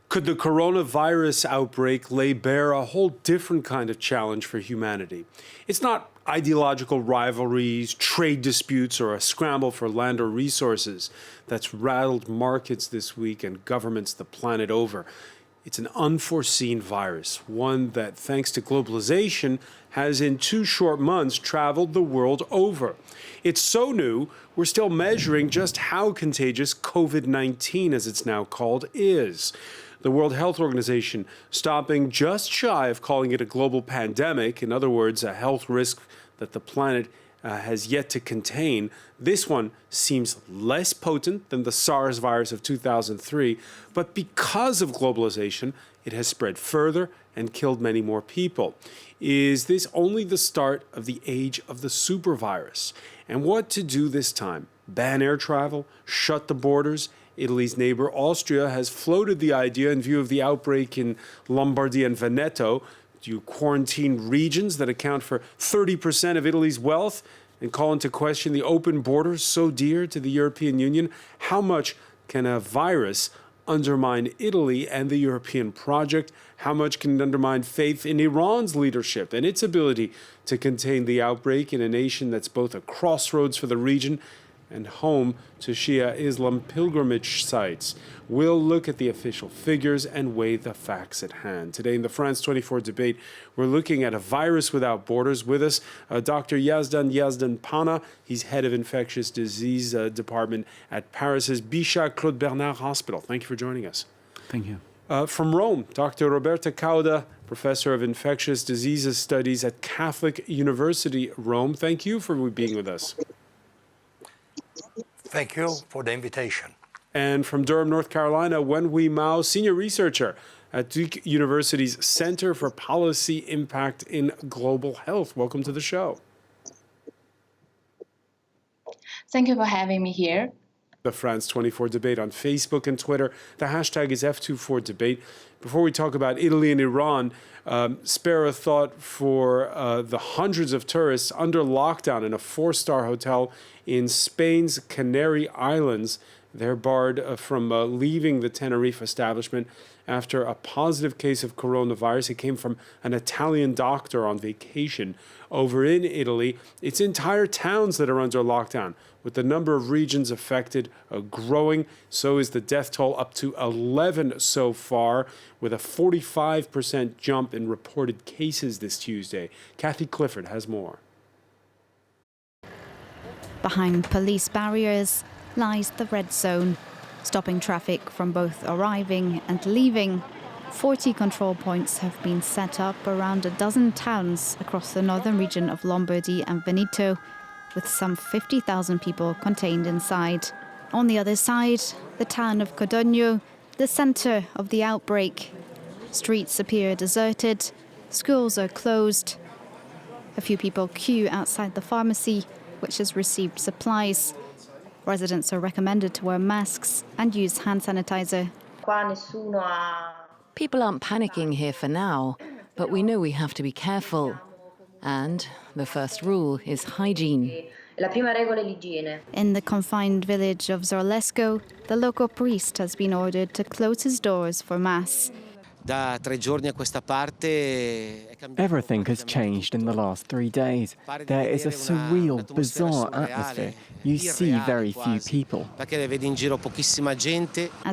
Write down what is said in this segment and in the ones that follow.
Could the coronavirus outbreak lay bare a whole different kind of challenge for humanity? It's not ideological rivalries, trade disputes, or a scramble for land or resources that's rattled markets this week and governments the planet over. It's an unforeseen virus, one that, thanks to globalization, has in 2 short months traveled the world over. It's so new, we're still measuring just how contagious COVID-19, as it's now called, is. The World Health Organization stopping just shy of calling it a global pandemic, in other words, a health risk that the planet has yet to contain. This one seems less potent than the SARS virus of 2003, but because of globalization, it has spread further and killed many more people. Is this only the start of the age of the supervirus? And what to do this time? Ban air travel? Shut the borders? Italy's neighbor Austria has floated the idea in view of the outbreak in Lombardy and Veneto. Do you quarantine regions that account for 30% of Italy's wealth and call into question the open borders so dear to the European Union? How much can a virus undermine Italy and the European project? How much can it undermine faith in Iran's leadership and its ability to contain the outbreak in a nation that's both a crossroads for the region and home to Shia Islam pilgrimage sites? We'll look at the official figures and weigh the facts at hand. Today in the France 24 debate, we're looking at a virus without borders. With us, Dr. Yazdan Pana. He's head of infectious disease department at Paris's Bichat Claude Bernard Hospital. Thank you for joining us. Thank you. From Rome, Dr. Roberta Cauda, professor of infectious diseases studies at Catholic University, Rome. Thank you for being with us. Thank you for the invitation. And from Durham, North Carolina, Wenhui Mao, senior researcher at Duke University's Center for Policy Impact in Global Health. Welcome to the show. Thank you for having me here. The France 24 debate on Facebook and Twitter. The hashtag is F24debate. Before we talk about Italy and Iran, spare a thought for the hundreds of tourists under lockdown in a 4-star hotel in Spain's Canary Islands. They're barred from leaving the Tenerife establishment after a positive case of coronavirus. It came from an Italian doctor on vacation over in Italy. It's entire towns that are under lockdown, with the number of regions affected growing. So is the death toll, up to 11 so far, with a 45% jump in reported cases this Tuesday. Kathy Clifford has more. Behind police barriers lies the red zone, stopping traffic from both arriving and leaving. 40 control points have been set up around a dozen towns across the northern region of Lombardy and Veneto, with some 50,000 people contained inside. On the other side, the town of Codogno, the center of the outbreak. Streets appear deserted, schools are closed. A few people queue outside the pharmacy, which has received supplies. Residents are recommended to wear masks and use hand sanitizer. People aren't panicking here for now, but we know we have to be careful. And the first rule is hygiene. In the confined village of Zorlesco, the local priest has been ordered to close his doors for Mass. Everything has changed in the last 3 days. There is a surreal, bizarre atmosphere. You see very few people. As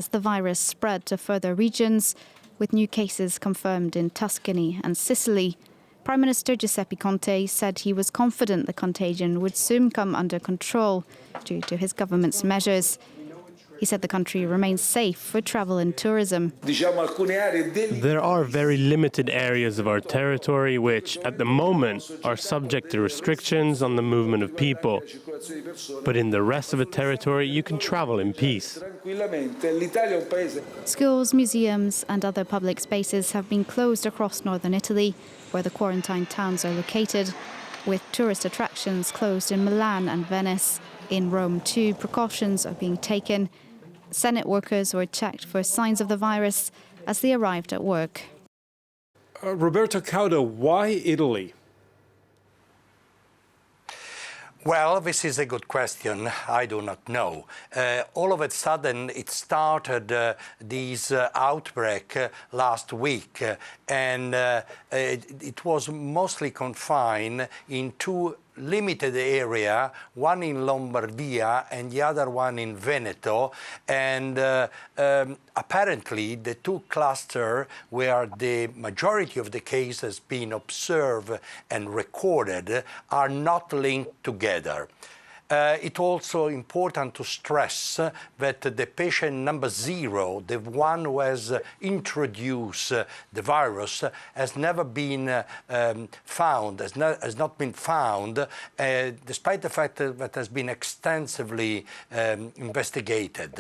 the virus spread to further regions, with new cases confirmed in Tuscany and Sicily, Prime Minister Giuseppe Conte said he was confident the contagion would soon come under control due to his government's measures. He said the country remains safe for travel and tourism. There are very limited areas of our territory which, at the moment, are subject to restrictions on the movement of people. But in the rest of the territory, you can travel in peace. Schools, museums and other public spaces have been closed across northern Italy, where the quarantine towns are located, with tourist attractions closed in Milan and Venice. In Rome, too, precautions are being taken. Senate workers were checked for signs of the virus as they arrived at work. Roberta Cauda, why Italy? Well, this is a good question. I do not know. All of a sudden, it started this outbreak last week, and it was mostly confined in two limited area, one in Lombardia and the other one in Veneto, and apparently the two clusters where the majority of the cases has been observed and recorded are not linked together. It's also important to stress that the patient number 0, the one who has introduced the virus, has never been found, has not been found, despite the fact that it has been extensively investigated.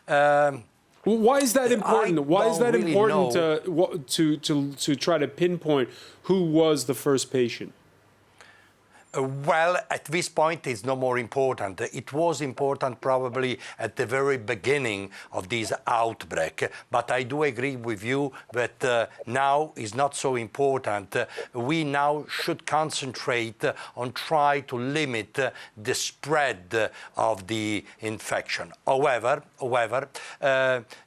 Why is that important? Why is that really important to try to pinpoint who was the first patient? Well, at this point, it's no more important. It was important probably at the very beginning of this outbreak, but I do agree with you that now is not so important. We now should concentrate on trying to limit the spread of the infection. However,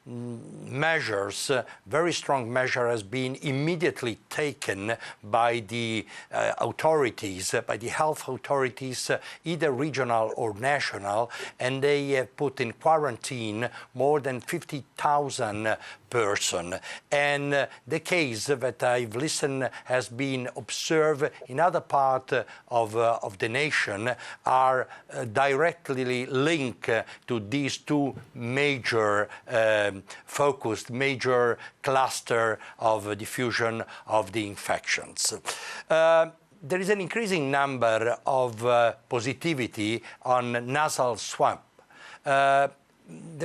measures, very strong measure has been immediately taken by the authorities, by the health authorities, either regional or national, and they have put in quarantine more than 50,000 person. And the case that I've listened has been observed in other parts of the nation are directly linked to these two major focused, major cluster of diffusion of the infections. There is an increasing number of positivity on nasal swab. There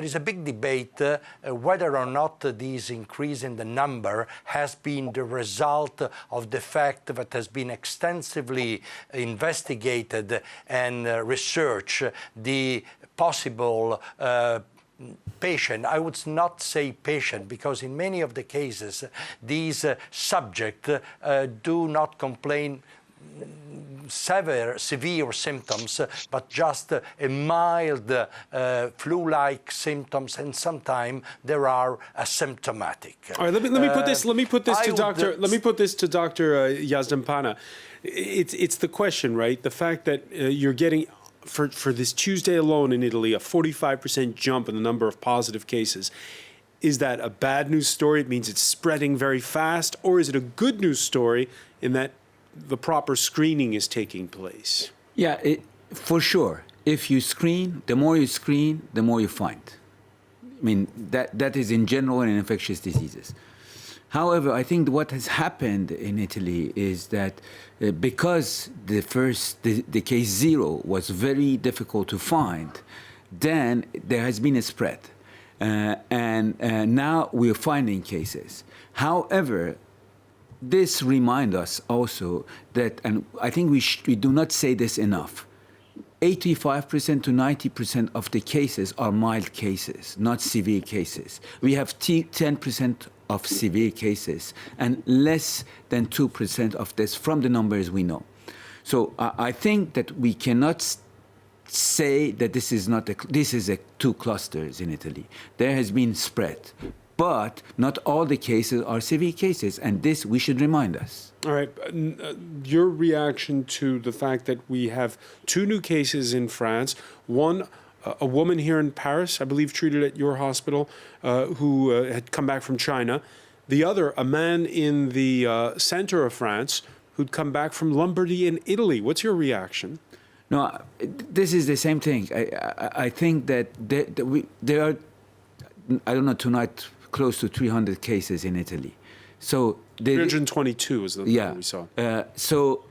is a big debate whether or not this increase in the number has been the result of the fact that has been extensively investigated and researched the possible patient. I would not say patient, because in many of the cases these subjects do not complain severe symptoms, but just a mild flu-like symptoms, and sometimes there are asymptomatic. All right, let me put this to Dr. Yazdampana. It's the question, right? The fact that you're getting for this Tuesday alone in Italy a 45% jump in the number of positive cases. Is that a bad news story? It means it's spreading very fast, or is it a good news story in that the proper screening is taking place? Yeah, for sure. If you screen, the more you screen, the more you find. I mean, that is in general in infectious diseases. However, I think what has happened in Italy is that because the case 0 was very difficult to find, then there has been a spread. And now we're finding cases. However, this reminds us also that, and I think we do not say this enough, 85% to 90% of the cases are mild cases, not severe cases. We have 10% of severe cases and less than 2% of this from the numbers we know. So I think that we cannot say that this is two clusters in Italy. There has been spread. But not all the cases are severe cases, and this we should remind us. All right. Your reaction to the fact that we have 2 new cases in France, one, a woman here in Paris, I believe treated at your hospital, who had come back from China. The other, a man in the center of France who'd come back from Lombardy in Italy. What's your reaction? No, this is the same thing. I think that there are, I don't know, tonight, close to 300 cases in Italy. So 322 is the number we saw. So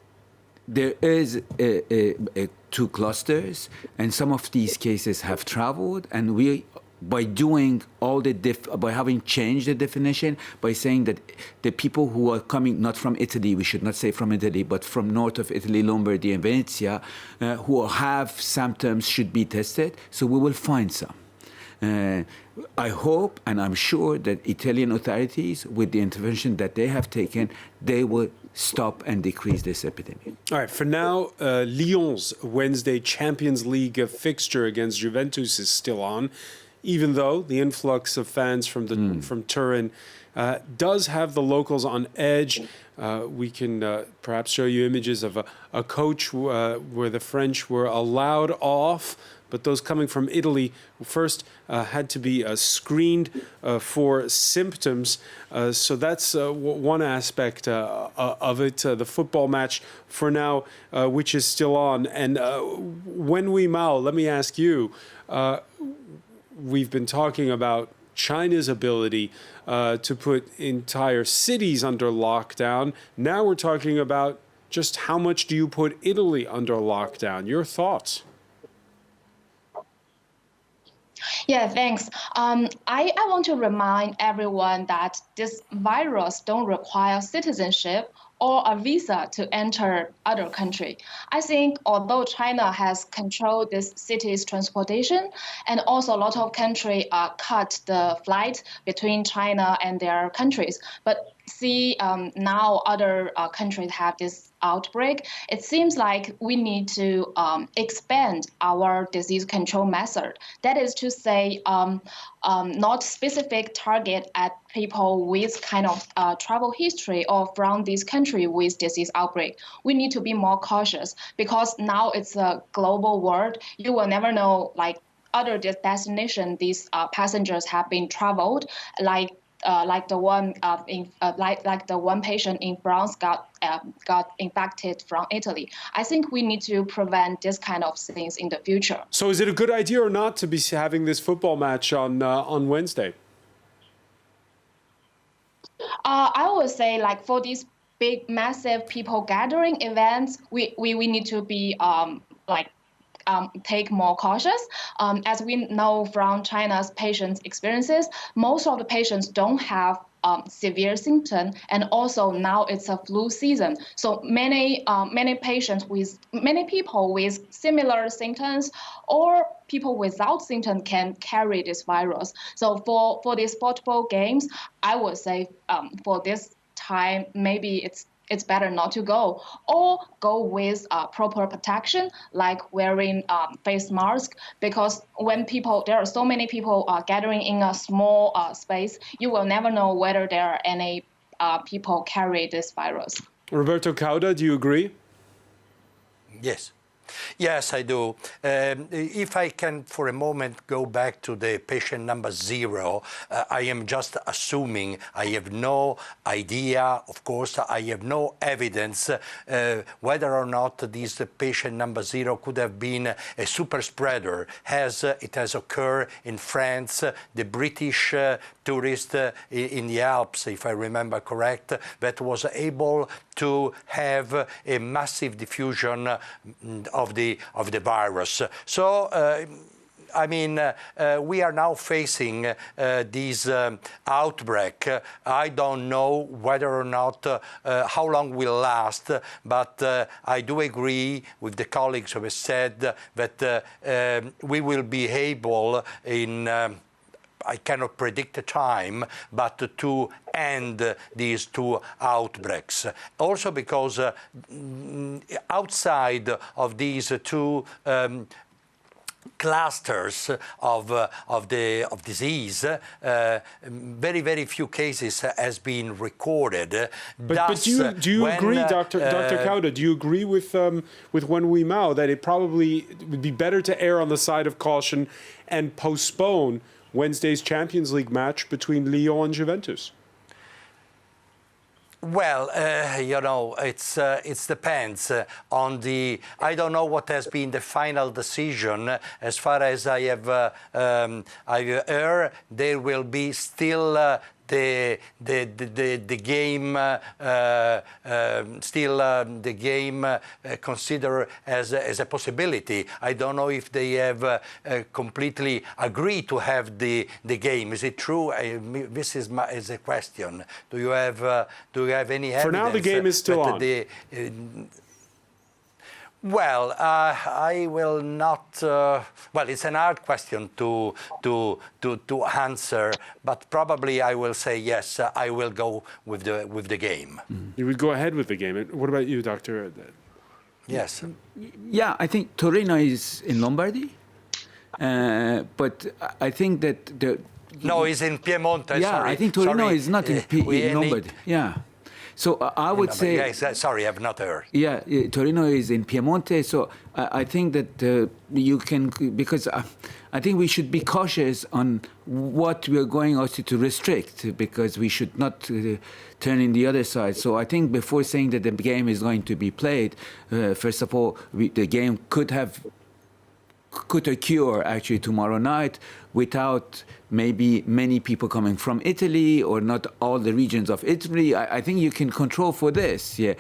there is 2 clusters, and some of these cases have traveled, and we, by doing all by having changed the definition, by saying that the people who are coming not from Italy, we should not say from Italy, but from north of Italy, Lombardy and Venezia, who have symptoms should be tested. So we will find some. I hope and I'm sure that Italian authorities, with the intervention that they have taken, they will stop and decrease this epidemic. All right, for now, Lyon's Wednesday Champions League fixture against Juventus is still on, even though the influx of fans from Turin does have the locals on edge. We can perhaps show you images of a coach where the French were allowed off, but those coming from Italy first had to be screened for symptoms. So that's one aspect of it. The football match for now, which is still on. And Wenhui Mao, let me ask you, we've been talking about China's ability to put entire cities under lockdown. Now we're talking about just how much do you put Italy under lockdown? Your thoughts? Yeah, thanks. I want to remind everyone that this virus don't require citizenship or a visa to enter other country. I think although China has controlled this city's transportation, and also a lot of countries cut the flight between China and their countries, but see now other countries have this outbreak, it seems like we need to expand our disease control method. That is to say, not specific target at people with kind of travel history or from this country with disease outbreak. We need to be more cautious because now it's a global world. You will never know, like other destination these passengers have been traveled, like the one like the one patient in France got infected from Italy. I think we need to prevent this kind of things in the future. So is it a good idea or not to be having this football match on Wednesday? I would say, like, for these big, massive people gathering events, we need to be take more cautious. As we know from China's patients' experiences, most of the patients don't have severe symptoms, and also now it's a flu season. So many people with similar symptoms or people without symptoms can carry this virus. So for these football games, I would say for this time, maybe it's better not to go, or go with proper protection, like wearing face mask, because when there are so many people gathering in a small space, you will never know whether there are any people carry this virus. Roberto Cauda, do you agree? Yes. Yes, I do. If I can for a moment go back to the patient number 0, I am just assuming. I have no idea, of course, I have no evidence whether or not this patient number 0 could have been a super spreader, as it has occurred in France. The British tourist in the Alps, if I remember correct, that was able to have a massive diffusion of the virus. So I mean, we are now facing this outbreak. I don't know whether or not how long will last, but I do agree with the colleagues who have said that we will be able in I cannot predict the time, but to end these two outbreaks. Also because outside of these two clusters of disease, very, very few cases has been recorded. But do you agree, Dr. Cauda, do you agree with Wenhui Mao that it probably would be better to err on the side of caution and postpone Wednesday's Champions League match between Lyon and Juventus? Well, you know, it depends on the. I don't know what has been the final decision. As far as I have heard, there will be still the game the game considered as a possibility. I don't know if they have completely agreed to have the game. Is it true? This is a question. Do you have any evidence? For now, the game is still on. Well, I will not. Well, it's an hard question to answer, but probably I will say yes. I will go with the game. You would go ahead with the game. What about you, Doctor? Yes. Yeah, I think Torino is in Lombardy, but I think that No, it's in Piemonte. Yeah, sorry. I think Torino sorry. is not in Lombardy. Yeah. So I would say... Yes, sorry, I've not heard. Yeah, Torino is in Piemonte. So I think that you can... Because I think we should be cautious on what we are going also to restrict, because we should not turn in the other side. So I think before saying that the game is going to be played, first of all, the game could occur actually tomorrow night without maybe many people coming from Italy or not all the regions of Italy. I think you can control for this, yeah.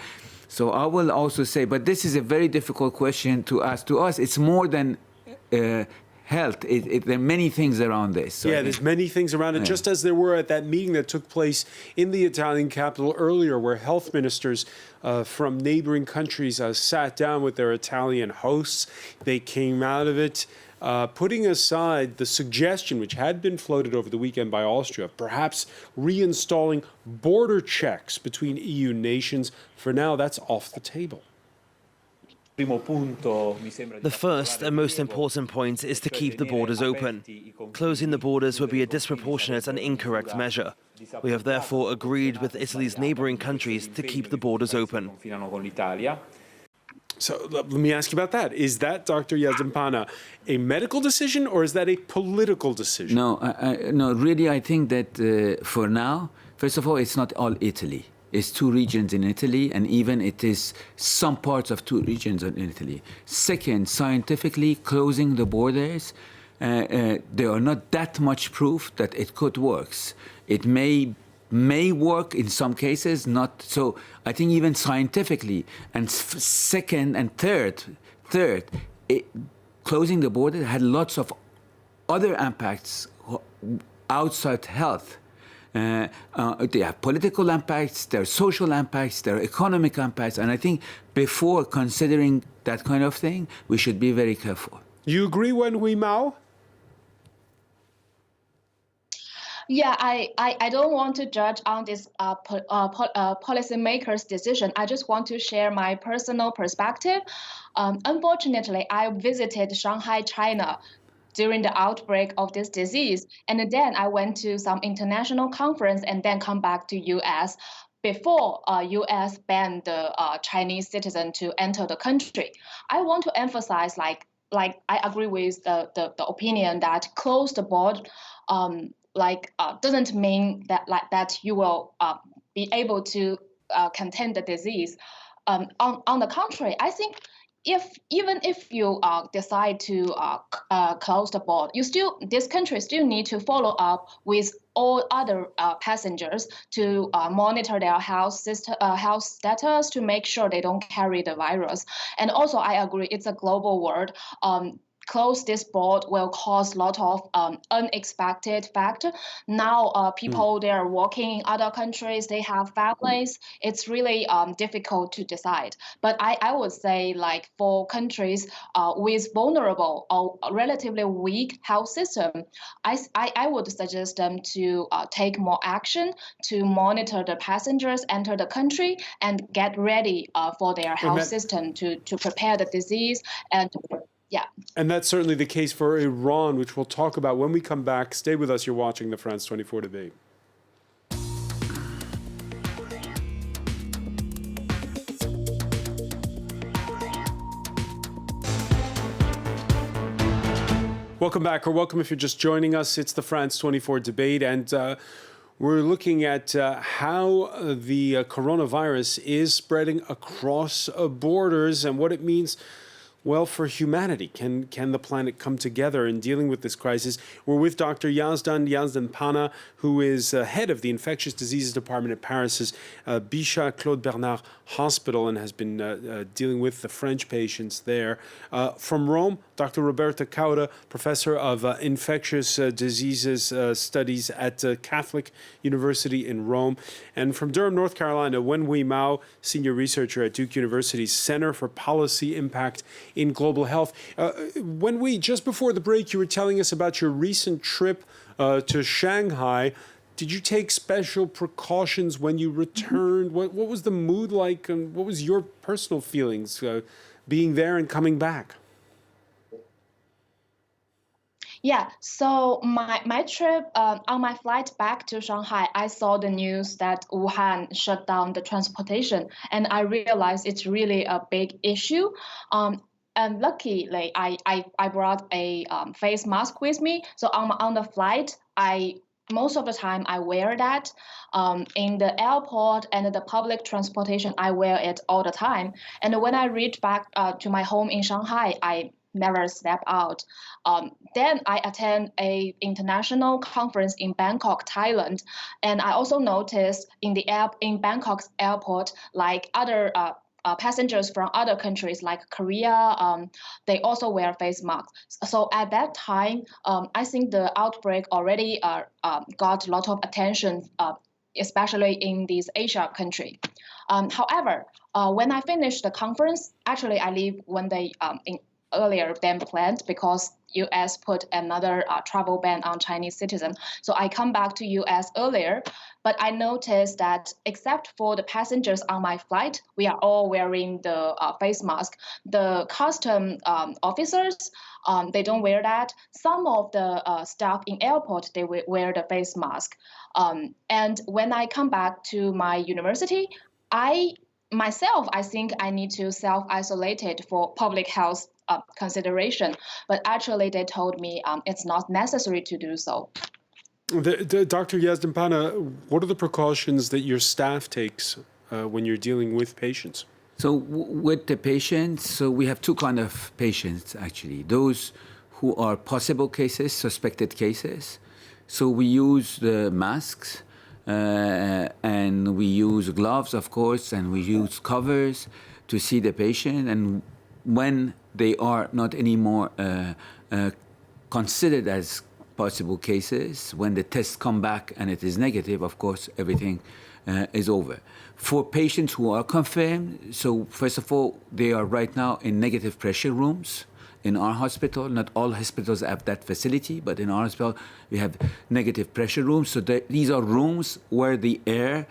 So I will also say, but this is a very difficult question to ask to us. It's more than health. There are many things around this. So yeah, there's many things around it, just as there were at that meeting that took place in the Italian capital earlier, where health ministers from neighboring countries sat down with their Italian hosts. They came out of it putting aside the suggestion, which had been floated over the weekend by Austria, perhaps reinstalling border checks between EU nations. For now, that's off the table. The first and most important point is to keep the borders open. Closing the borders would be a disproportionate and incorrect measure. We have therefore agreed with Italy's neighbouring countries to keep the borders open. So let me ask you about that. Is that, Dr. Yazdanpanah, a medical decision or is that a political decision? No, no. Really, I think that for now, first of all, it's not all Italy. It's two regions in Italy, and even it is some parts of two regions in Italy. Second, scientifically, closing the borders, there are not that much proof that it could work. It may work in some cases, not so. I think even scientifically, and second and third, closing the border had lots of other impacts outside health. They have political impacts, there are social impacts, there are economic impacts, and I think before considering that kind of thing, we should be very careful. You agree, Wenhui Mao? Yeah, I don't want to judge on this policymakers' decision. I just want to share my personal perspective. Unfortunately, I visited Shanghai, China, during the outbreak of this disease. And then I went to some international conference and then come back to US before US banned the Chinese citizen to enter the country. I want to emphasize, like I agree with the opinion that close the border doesn't mean that you will be able to contain the disease. On the contrary, I think even if you decide to close the border, this country still need to follow up with all other passengers to monitor their health status to make sure they don't carry the virus. And also, I agree, it's a global world. Close this border will cause a lot of unexpected factor. Now, people they are working in other countries, they have families. It's really difficult to decide. But I would say, like for countries with vulnerable or relatively weak health system, I would suggest them to take more action to monitor the passengers enter the country and get ready for their health system to prepare the disease and. Yeah. And that's certainly the case for Iran, which we'll talk about when we come back. Stay with us. You're watching the France 24 debate. Welcome back, or welcome if you're just joining us. It's the France 24 debate, and we're looking at how the coronavirus is spreading across borders and what it means. Well, for humanity, can the planet come together in dealing with this crisis? We're with Dr. Yazdanpanah, who is head of the Infectious Diseases Department at Paris's Bichat Claude Bernard Hospital and has been dealing with the French patients there. From Rome, Dr. Roberta Cauda, professor of infectious diseases studies at Catholic University in Rome. And from Durham, North Carolina, Wenhui Mao, senior researcher at Duke University's Center for Policy Impact in Global Health. Wenhui, just before the break, you were telling us about your recent trip to Shanghai. Did you take special precautions when you returned? What was the mood like, and what was your personal feelings being there and coming back? Yeah, so my trip, on my flight back to Shanghai, I saw the news that Wuhan shut down the transportation, and I realized it's really a big issue. And luckily, I brought a face mask with me. So on the flight, most of the time I wear that. In the airport and the public transportation, I wear it all the time. And when I reach back to my home in Shanghai, I never step out. Then I attend a international conference in Bangkok, Thailand, and I also noticed in Bangkok's airport, like other passengers from other countries like Korea, they also wear face masks. So at that time, I think the outbreak already got a lot of attention, especially in these Asia country. However, when I finished the conference, actually I leave one day earlier than planned because U.S. put another travel ban on Chinese citizens. So I come back to U.S. earlier, but I noticed that except for the passengers on my flight, we are all wearing the face mask. The custom officers, they don't wear that. Some of the staff in airport, they wear the face mask. And when I come back to my university, I think I need to self-isolate it for public health consideration, but actually they told me it's not necessary to do so. Dr. Yazdanpana, what are the precautions that your staff takes when you're dealing with patients? So with the patients, so we have two kinds of patients actually. Those who are possible cases, suspected cases. So we use the masks and we use gloves, of course, and we use covers to see the patient. And when they are not anymore considered as possible cases, when the tests come back and it is negative, of course, everything is over. For patients who are confirmed, so first of all, they are right now in negative pressure rooms in our hospital. Not all hospitals have that facility, but in our hospital, we have negative pressure rooms. So these are rooms where the air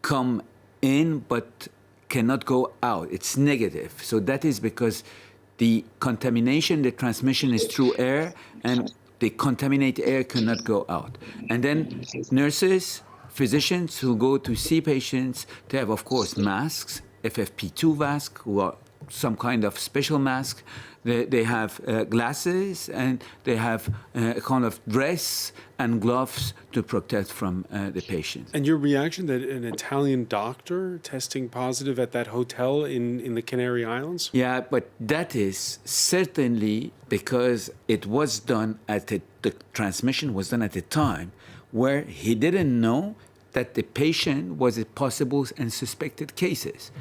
come in, but cannot go out. It's negative. So that is because the contamination, the transmission is through air, and the contaminated air cannot go out. And then nurses, physicians who go to see patients, they have, of course, masks, FFP2 masks, who are some kind of special mask. They have glasses, and they have a kind of dress and gloves to protect from the patient. And your reaction that an Italian doctor testing positive at that hotel in the Canary Islands? Yeah, but that is certainly because it was done the transmission was done at a time where he didn't know that the patient was a possible and suspected cases.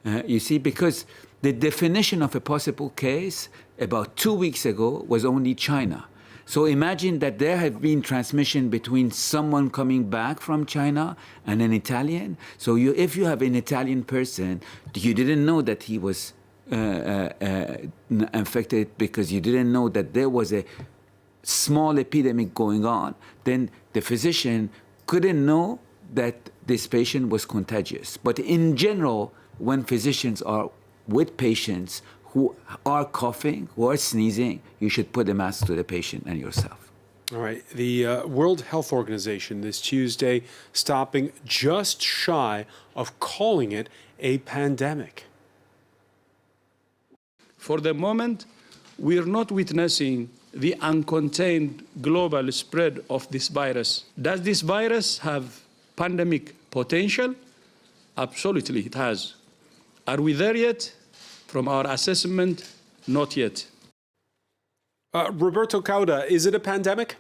You see, because the definition of a possible case about 2 weeks ago was only China. So imagine that there have been transmission between someone coming back from China and an Italian. So if you have an Italian person, you didn't know that he was infected because you didn't know that there was a small epidemic going on, then the physician couldn't know that this patient was contagious. But in general, when physicians are with patients who are coughing, who are sneezing, you should put a mask to the patient and yourself. All right. The World Health Organization this Tuesday stopping just shy of calling it a pandemic. For the moment, we are not witnessing the uncontained global spread of this virus. Does this virus have pandemic potential? Absolutely, it has. Are we there yet? From our assessment, not yet. Roberto Cauda, is it a pandemic?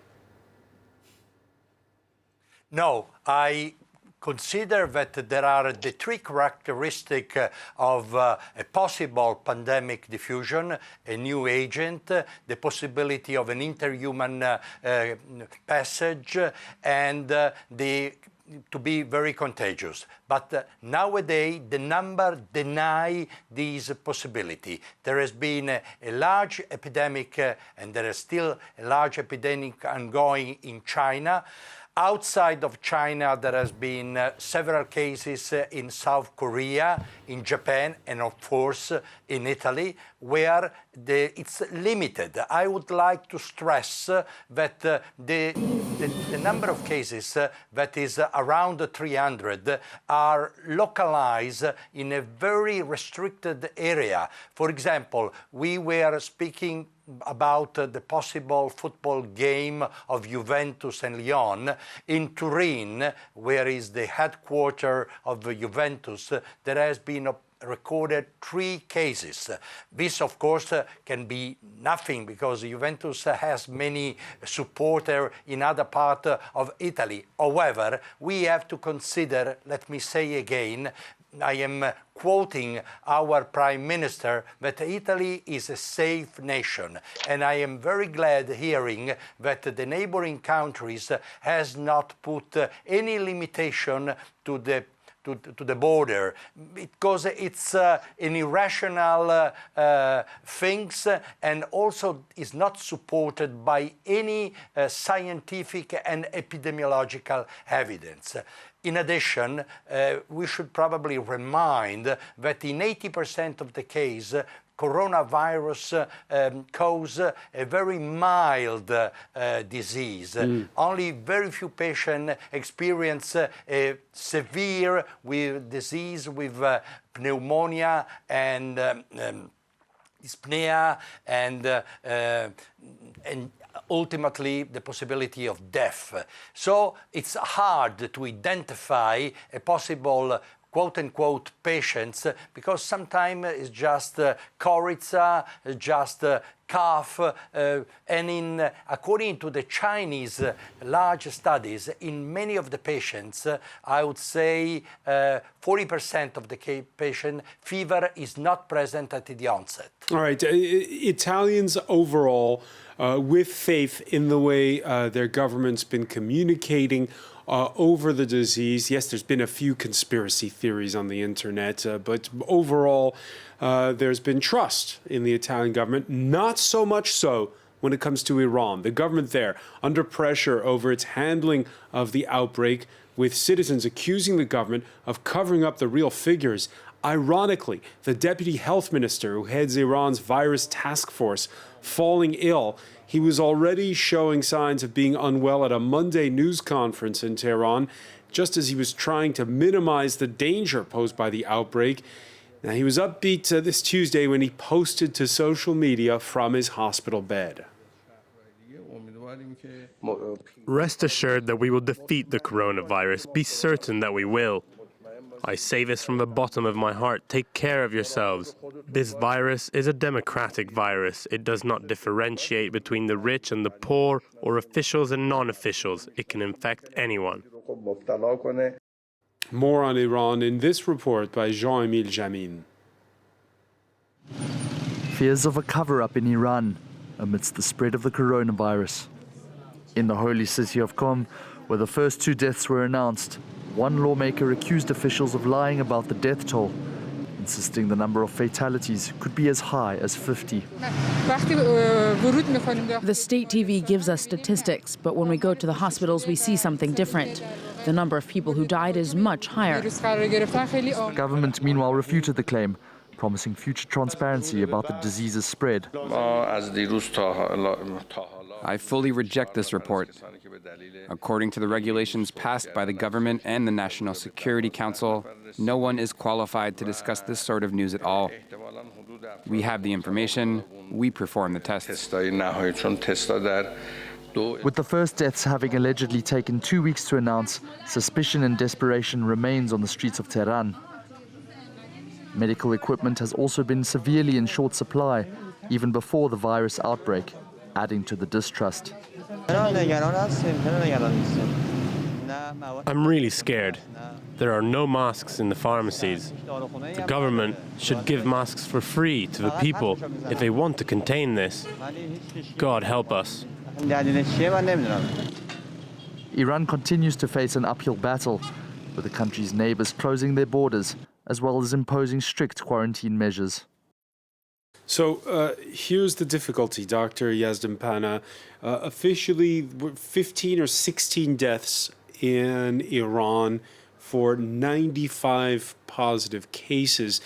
No, I consider that there are the three characteristics of a possible pandemic diffusion: a new agent, the possibility of an interhuman passage, and to be very contagious. But nowadays, the number deny this possibility. There has been a large epidemic, and there is still a large epidemic ongoing in China. Outside of China, there has been several cases in South Korea, in Japan, and of course in Italy, where it's limited. I would like to stress that the number of cases that is around 300 are localized in a very restricted area. For example, we were speaking about the possible football game of Juventus and Lyon. In Turin, where is the headquarters of Juventus, there has been recorded 3 cases. This, of course, can be nothing because Juventus has many supporters in other parts of Italy. However, we have to consider, let me say again, I am quoting our Prime Minister, that Italy is a safe nation. And I am very glad hearing that the neighboring countries has not put any limitation to the border, because it's an irrational things, and also is not supported by any scientific and epidemiological evidence. In addition, we should probably remind that in 80% of the case, coronavirus cause a very mild disease. Only very few patients experience a severe disease with pneumonia and dyspnea and ultimately the possibility of death. So it's hard to identify a possible quote-unquote patients, because sometimes it's just coryza, just cough, and according to the Chinese large studies, in many of the patients, I would say 40% of the patient, fever is not present at the onset. All right, Italians overall, with faith in the way their government's been communicating over the disease. Yes, there's been a few conspiracy theories on the internet, but overall, there's been trust in the Italian government, not so much so when it comes to Iran. The government there, under pressure over its handling of the outbreak, with citizens accusing the government of covering up the real figures. Ironically, the deputy health minister who heads Iran's virus task force falling ill, he was already showing signs of being unwell at a Monday news conference in Tehran, just as he was trying to minimize the danger posed by the outbreak. Now, he was upbeat this Tuesday when he posted to social media from his hospital bed. Rest assured that we will defeat the coronavirus. Be certain that we will. I say this from the bottom of my heart. Take care of yourselves. This virus is a democratic virus. It does not differentiate between the rich and the poor, or officials and non-officials. It can infect anyone. More on Iran in this report by Jean-Emile Jamin. Fears of a cover-up in Iran amidst the spread of the coronavirus. In the holy city of Qom, where the first 2 deaths were announced, one lawmaker accused officials of lying about the death toll, insisting the number of fatalities could be as high as 50. The state TV gives us statistics, but when we go to the hospitals, we see something different. The number of people who died is much higher. The government, meanwhile, refuted the claim, promising future transparency about the disease's spread. I fully reject this report. According to the regulations passed by the government and the National Security Council, no one is qualified to discuss this sort of news at all. We have the information, we perform the tests. With the first deaths having allegedly taken 2 weeks to announce, suspicion and desperation remains on the streets of Tehran. Medical equipment has also been severely in short supply, even before the virus outbreak, adding to the distrust. I'm really scared. There are no masks in the pharmacies. The government should give masks for free to the people if they want to contain this. God help us. Iran continues to face an uphill battle, with the country's neighbors closing their borders, as well as imposing strict quarantine measures. So here's the difficulty, Dr. Yazdanpana. Officially, 15 or 16 deaths in Iran for 95 positive cases.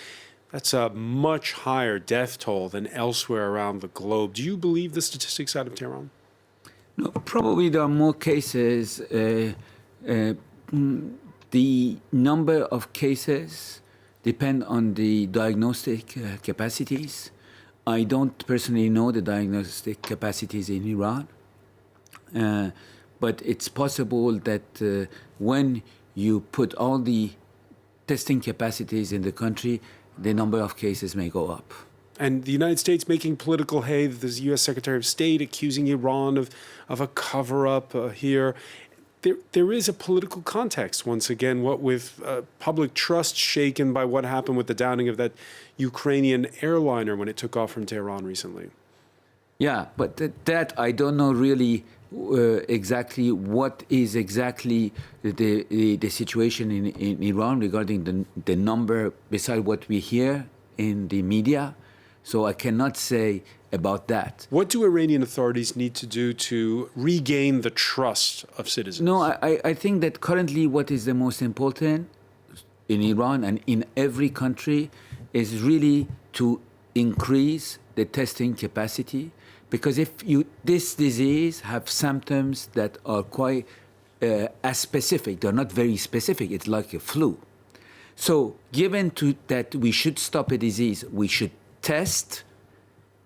That's a much higher death toll than elsewhere around the globe. Do you believe the statistics out of Tehran? No, probably there are more cases. The number of cases depend on the diagnostic capacities. I don't personally know the diagnostic capacities in Iran, but it's possible that when you put all the testing capacities in the country, the number of cases may go up. And the United States making political hay, the U.S. Secretary of State accusing Iran of a cover-up here. There is a political context, once again, what with public trust shaken by what happened with the downing of that Ukrainian airliner when it took off from Tehran recently. Yeah, but that I don't know really exactly what is exactly the situation in Iran regarding the number beside what we hear in the media. So I cannot say about that. What do Iranian authorities need to do to regain the trust of citizens? No, I think that currently what is the most important in Iran and in every country is really to increase the testing capacity, because if this disease have symptoms that are quite aspecific, they're not very specific, it's like a flu. So given that we should stop a disease, we should test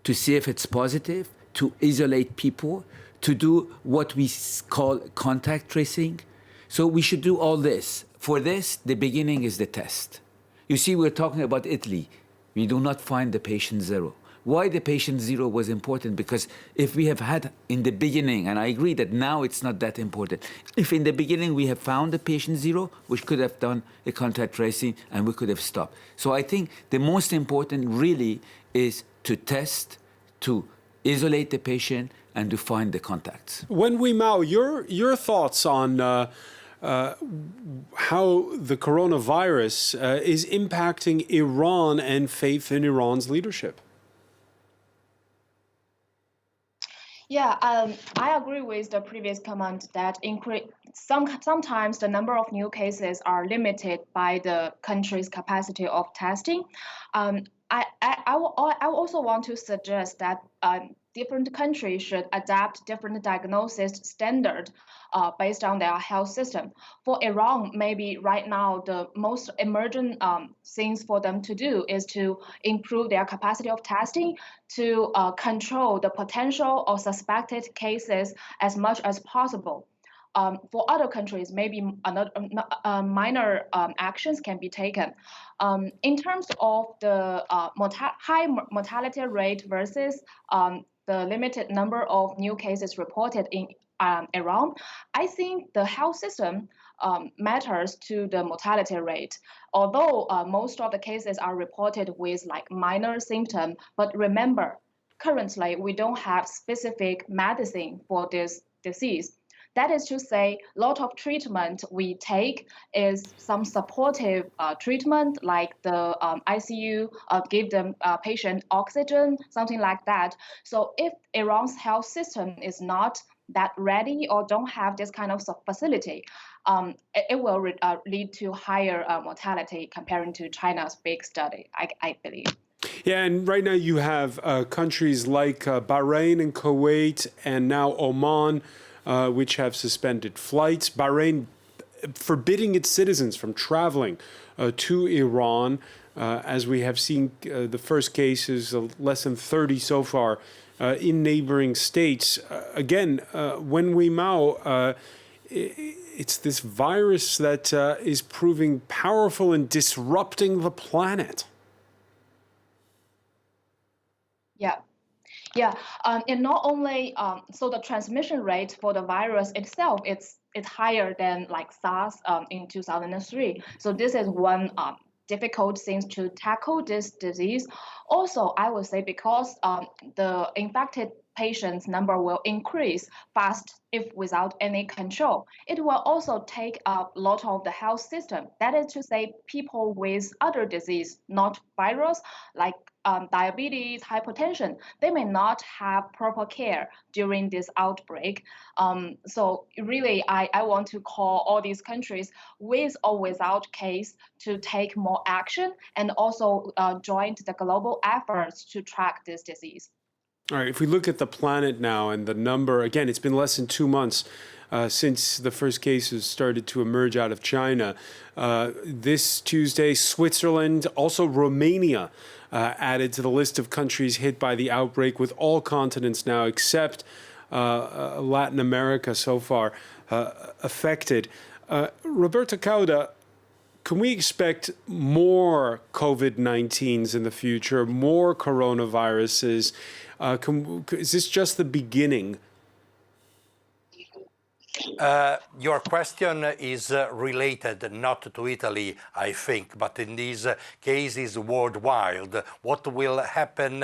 to see if it's positive, to isolate people, to do what we call contact tracing. So we should do all this. For this, the beginning is the test. You see, we're talking about Italy. We do not find the patient zero. Why the patient zero was important? Because if we have had in the beginning, and I agree that now it's not that important, if in the beginning we have found the patient zero, we could have done a contact tracing and we could have stopped. So I think the most important really is to test, to isolate the patient, and to find the contacts. Wen Mao, your thoughts on how the coronavirus is impacting Iran and faith in Iran's leadership? Yeah, I agree with the previous comment that sometimes the number of new cases are limited by the country's capacity of testing. I also want to suggest that different countries should adapt different diagnosis standard based on their health system. For Iran, maybe right now the most emergent things for them to do is to improve their capacity of testing to control the potential or suspected cases as much as possible. For other countries, maybe minor actions can be taken. In terms of the high mortality rate versus the limited number of new cases reported in Iran, I think the health system matters to the mortality rate. Although most of the cases are reported with like minor symptoms, but remember, currently we don't have specific medicine for this disease. That is to say, a lot of treatment we take is some supportive treatment, like the ICU, give them patient oxygen, something like that. So if Iran's health system is not that ready or don't have this kind of facility, it will lead to higher mortality comparing to China's big study, I believe. Yeah, and right now you have countries like Bahrain and Kuwait and now Oman, which have suspended flights. Bahrain forbidding its citizens from traveling to Iran, as we have seen the first cases, less than 30 so far, in neighboring states. Again, Wen Mao, it's this virus that is proving powerful in disrupting the planet. Yeah. Yeah, and not only so the transmission rate for the virus itself, it's higher than like SARS in 2003. So this is one difficult thing to tackle this disease. Also, I would say because the infected patients number will increase fast if without any control. It will also take up a lot of the health system. That is to say, people with other disease, not virus, like diabetes, hypertension, they may not have proper care during this outbreak. So really, I want to call all these countries with or without case to take more action and also join the global efforts to track this disease. All right, if we look at the planet now and the number, again, it's been less than 2 months since the first cases started to emerge out of China. This Tuesday, Switzerland, also Romania, added to the list of countries hit by the outbreak, with all continents now except Latin America so far affected. Roberta Cauda, can we expect more COVID-19s in the future, more coronaviruses? Is this just the beginning? Your question is related not to Italy, I think, but in these cases worldwide. What will happen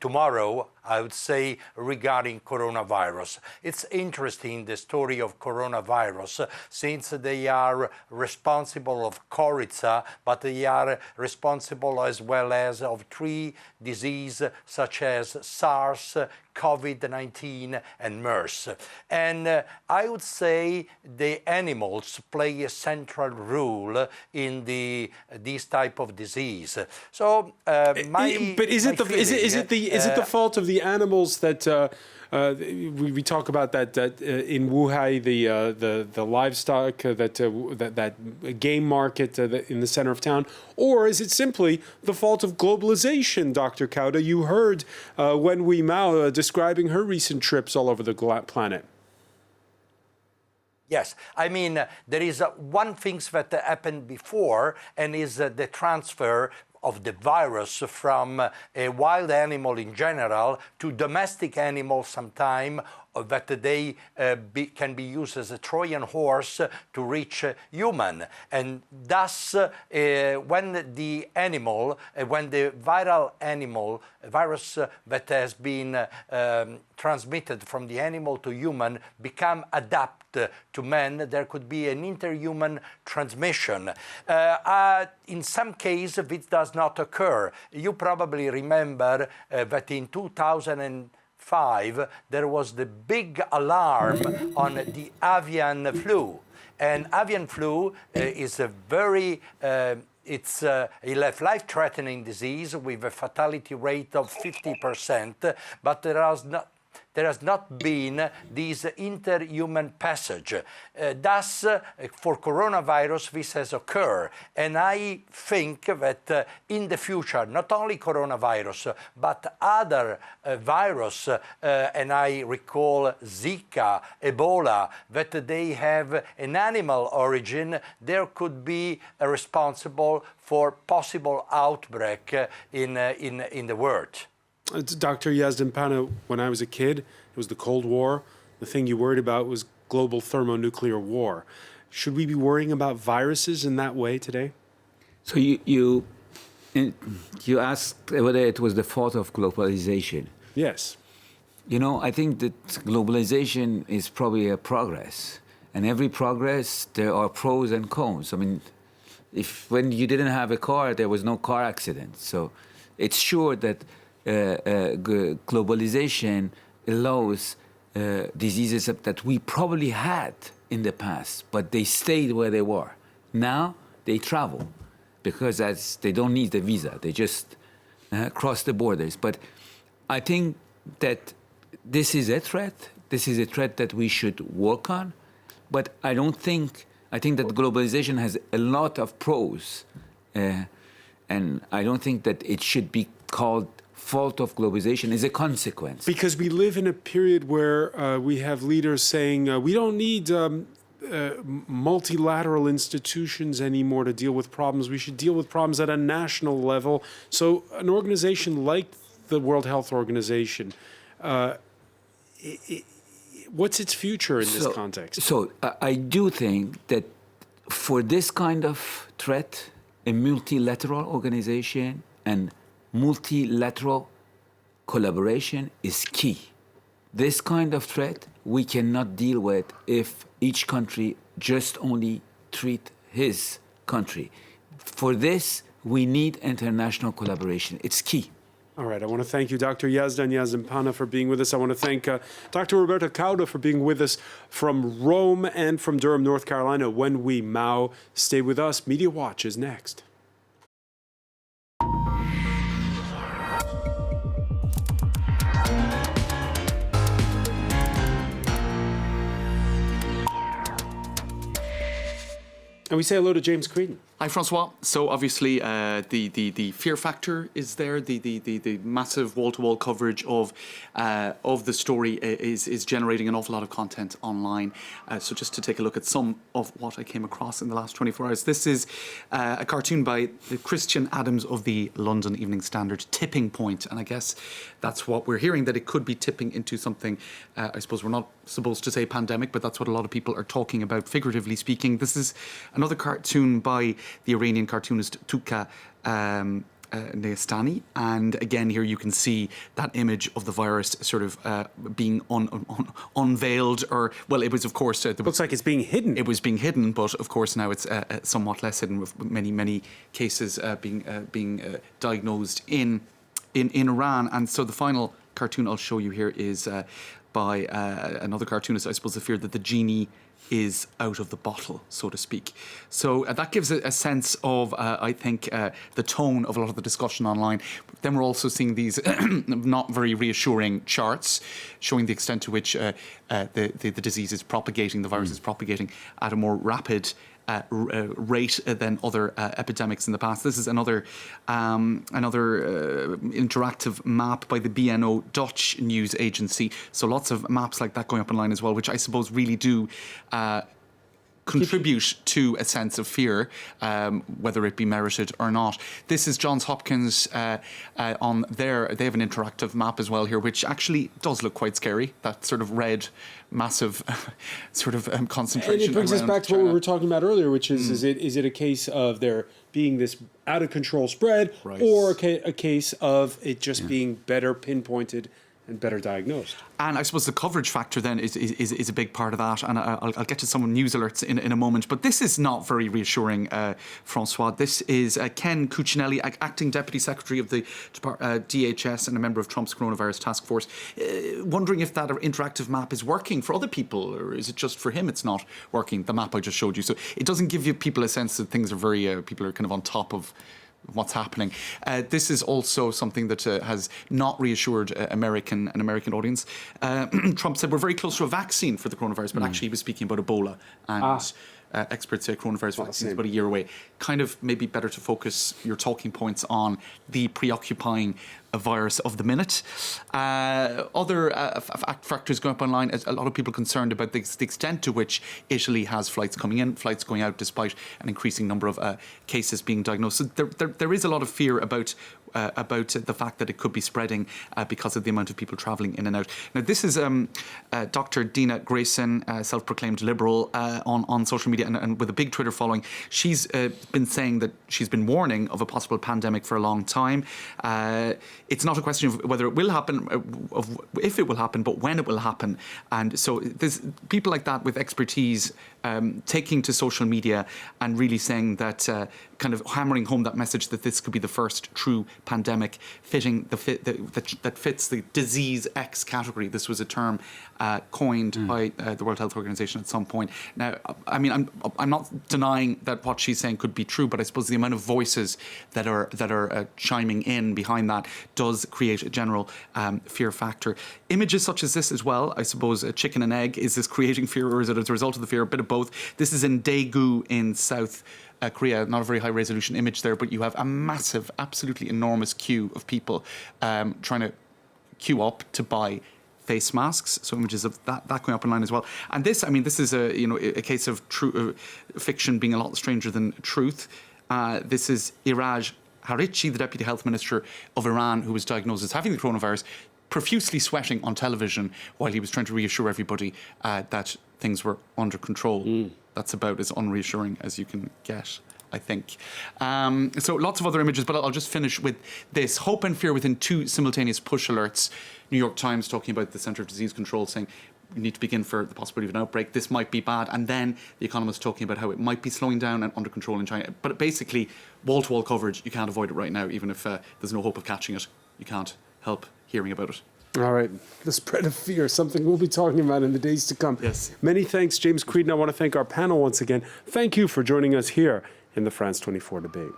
tomorrow, I would say, regarding coronavirus? It's interesting, the story of coronavirus, since they are responsible of Coriza, but they are responsible as well as of 3 diseases such as SARS, COVID-19 and MERS. And I would say the animals play a central role in this type of disease. So but is it the fault of the animals that we talk about that in Wuhan, the livestock, that game market in the center of town, or is it simply the fault of globalization, Dr. Cauda? You heard Wen Weimao describing her recent trips all over the planet. Yes, I mean, there is one thing that happened before, and is the transfer of the virus from a wild animal in general to domestic animals sometime, that they can be used as a Trojan horse to reach human. And thus, when the virus that has been transmitted from the animal to human become adapted to man, there could be an interhuman transmission. In some cases, it does not occur. You probably remember that in 2005, there was the big alarm on the avian flu. And avian flu is a very it's a life-threatening disease with a fatality rate of 50%, but there has not been this interhuman passage. Thus, for coronavirus, this has occurred. And I think that in the future, not only coronavirus, but other virus, and I recall Zika, Ebola, that they have an animal origin, there could be a responsible for possible outbreak in the world. Dr. Yazdanpana, when I was a kid, it was the Cold War. The thing you worried about was global thermonuclear war. Should we be worrying about viruses in that way today? So you asked whether it was the fault of globalization. Yes. You know, I think that globalization is probably a progress. And every progress, there are pros and cons. I mean, when you didn't have a car, there was no car accident. So it's sure that globalization allows diseases that we probably had in the past, but they stayed where they were. Now they travel because they don't need the visa. They just cross the borders. But I think that this is a threat. This is a threat that we should work on. But I think that globalization has a lot of pros. And I don't think that it should be called fault of globalization. Is a consequence. Because we live in a period where we have leaders saying we don't need multilateral institutions anymore to deal with problems. We should deal with problems at a national level. So an organization like the World Health Organization. What's its future in this context? So I do think that for this kind of threat, a multilateral organization and multilateral collaboration is key. This kind of threat we cannot deal with if each country just only treat his country. For this, we need international collaboration. It's key. All right, I want to thank you, Dr. Yazdan Yazdanpana, for being with us. I want to thank Dr. Roberto Cauda for being with us from Rome and from Durham, North Carolina. When we Mao, stay with us. Media Watch is next. And we say hello to James Creedon. Hi, Francois. So obviously the fear factor is there. The massive wall-to-wall coverage of the story is generating an awful lot of content online. So just to take a look at some of what I came across in the last 24 hours. This is a cartoon by Christian Adams of the London Evening Standard, Tipping Point. And I guess that's what we're hearing, that it could be tipping into something, I suppose we're not supposed to say pandemic, but that's what a lot of people are talking about, figuratively speaking. This is another cartoon by the Iranian cartoonist Tuka Neyestani, and again here you can see that image of the virus sort of being unveiled, or well, it was of course looks like it's being hidden. It was being hidden, but of course now it's somewhat less hidden, with many cases being diagnosed in Iran. And so the final cartoon I'll show you here is by another cartoonist. I suppose the fear that the genie is out of the bottle, so to speak. So that gives a sense of, I think, the tone of a lot of the discussion online. Then we're also seeing these not very reassuring charts showing the extent to which the disease is propagating, the virus is propagating at a more rapid rate than other epidemics in the past. This is another interactive map by the BNO Dutch news agency. So lots of maps like that going up online as well, which I suppose really do contribute to a sense of fear, whether it be merited or not. This is Johns Hopkins on there. They have an interactive map as well here, which actually does look quite scary. That sort of red, massive sort of concentration. And it brings us back to what we were talking about earlier, which is is it a case of there being this out of control spread, right, or a case of it just being better pinpointed and better diagnosed? And I suppose the coverage factor then is a big part of that. And I'll get to some news alerts in a moment. But this is not very reassuring, Francois. This is Ken Cuccinelli, Acting Deputy Secretary of the DHS and a member of Trump's coronavirus task force, wondering if that interactive map is working for other people, or is it just for him it's not working, the map I just showed you. So it doesn't give you people a sense that things are very, people are kind of on top of what's happening. This is also something that has not reassured an American audience. Trump said we're very close to a vaccine for the coronavirus, but actually he was speaking about Ebola, and experts say coronavirus vaccine is about a year away. Kind of maybe better to focus your talking points on the preoccupying virus of the minute. Other factors going up online, a lot of people concerned about the extent to which Italy has flights coming in, flights going out, despite an increasing number of cases being diagnosed. So there is a lot of fear about the fact that it could be spreading because of the amount of people travelling in and out. Now, this is Dr. Dina Grayson, self-proclaimed liberal, on social media and with a big Twitter following. She's been saying that she's been warning of a possible pandemic for a long time. It's not a question of whether it will happen, of if it will happen, but when it will happen. And so there's people like that with expertise taking to social media and really saying that, kind of hammering home that message that this could be the first true pandemic fitting that fits the disease X category. This was a term coined by the World Health Organization at some point. Now, I mean, I'm not denying that what she's saying could be true, but I suppose the amount of voices that are chiming in behind that does create a general fear factor. Images such as this as well, I suppose, a chicken and egg. Is this creating fear, or is it as a result of the fear? A bit of both. This is in Daegu in South Korea, not a very high resolution image there, but you have a massive, absolutely enormous queue of people trying to queue up to buy face masks. So images of that going up online as well. And this, I mean, this is a case of fiction being a lot stranger than truth. This is Iraj Harichi, the Deputy Health Minister of Iran, who was diagnosed as having the coronavirus, profusely sweating on television while he was trying to reassure everybody that things were under control. That's about as unreassuring as you can get, I think. So lots of other images, but I'll just finish with this. Hope and fear within 2 simultaneous push alerts. New York Times talking about the Centre of Disease Control saying we need to begin for the possibility of an outbreak. This might be bad. And then The Economist talking about how it might be slowing down and under control in China. But basically, wall-to-wall coverage, you can't avoid it right now, even if there's no hope of catching it. You can't help hearing about it. All right. The spread of fear, something we'll be talking about in the days to come. Yes. Many thanks, James Creedon. I want to thank our panel once again. Thank you for joining us here in the France 24 debate.